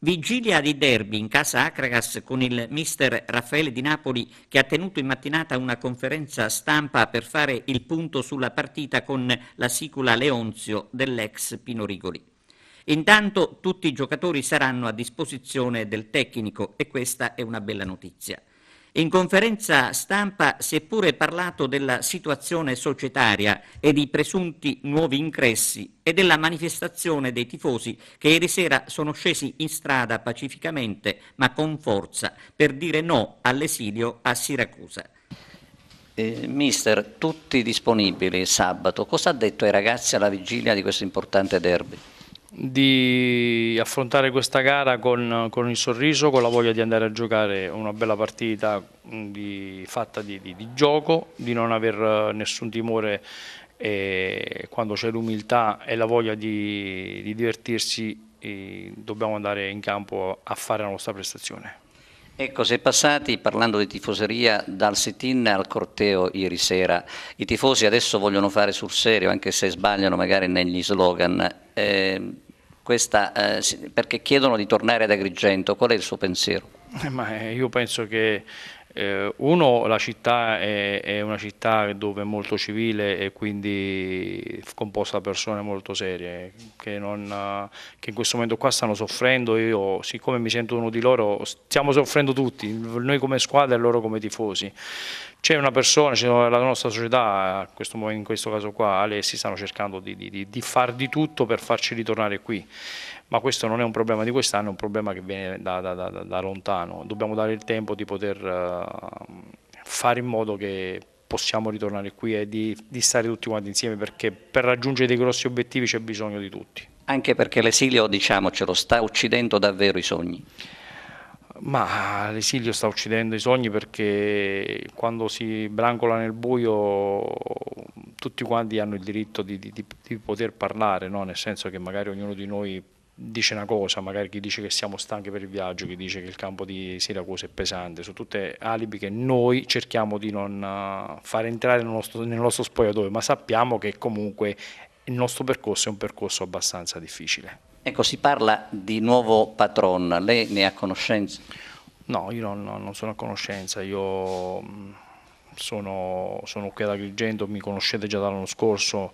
Vigilia di derby in casa Acragas con il mister Raffaele Di Napoli che ha tenuto in mattinata una conferenza stampa per fare il punto sulla partita con la sicula Leonzio dell'ex Pino Rigoli. Intanto tutti i giocatori saranno a disposizione del tecnico e questa è una bella notizia. In conferenza stampa si è pure parlato della situazione societaria e di presunti nuovi ingressi e della manifestazione dei tifosi che ieri sera sono scesi in strada pacificamente ma con forza per dire no all'esilio a Siracusa. Mister, tutti disponibili sabato, cosa ha detto ai ragazzi alla vigilia di questo importante derby? Di affrontare questa gara con il sorriso, con la voglia di andare a giocare una bella partita fatta di gioco, di non aver nessun timore quando c'è l'umiltà e la voglia di divertirsi, dobbiamo andare in campo a fare la nostra prestazione. Ecco, si è passati, parlando di tifoseria, dal sit-in al corteo ieri sera. I tifosi adesso vogliono fare sul serio, anche se sbagliano magari negli slogan, perché chiedono di tornare ad Agrigento. Qual è il suo pensiero? Io penso che uno, la città è una città dove è molto civile e quindi composta da persone molto serie che in questo momento qua stanno soffrendo. Io, siccome mi sento uno di loro, stiamo soffrendo tutti, noi come squadra e loro come tifosi. C'è una persona, la nostra società, in questo caso qua, Alessi, stanno cercando di far di tutto per farci ritornare qui. Ma questo non è un problema di quest'anno, è un problema che viene da lontano. Dobbiamo dare il tempo di poter fare in modo che possiamo ritornare qui e di stare tutti quanti insieme, perché per raggiungere dei grossi obiettivi c'è bisogno di tutti. Anche perché l'esilio, diciamocelo, sta uccidendo davvero i sogni. Ma l'esilio sta uccidendo i sogni, perché quando si brancola nel buio tutti quanti hanno il diritto di poter parlare, no? Nel senso che magari ognuno di noi dice una cosa, magari chi dice che siamo stanchi per il viaggio, chi dice che il campo di Siracusa è pesante, sono tutte alibi che noi cerchiamo di non far entrare nel nostro spogliatoio, ma sappiamo che comunque il nostro percorso è un percorso abbastanza difficile. Ecco, si parla di nuovo patron, lei ne ha conoscenza? No, io non sono a conoscenza, io sono qui ad Agrigento, mi conoscete già dall'anno scorso.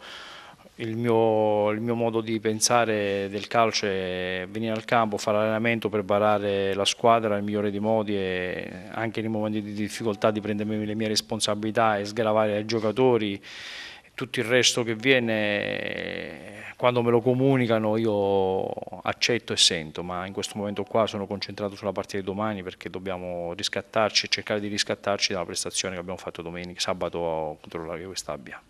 Il mio modo di pensare del calcio è venire al campo, fare allenamento, preparare la squadra nel migliore dei modi e anche nei momenti di difficoltà di prendermi le mie responsabilità e sgravare ai giocatori. Tutto il resto che viene, quando me lo comunicano, io accetto e sento, ma in questo momento qua sono concentrato sulla partita di domani, perché dobbiamo riscattarci e cercare di riscattarci dalla prestazione che abbiamo fatto sabato contro la Rio Stabia.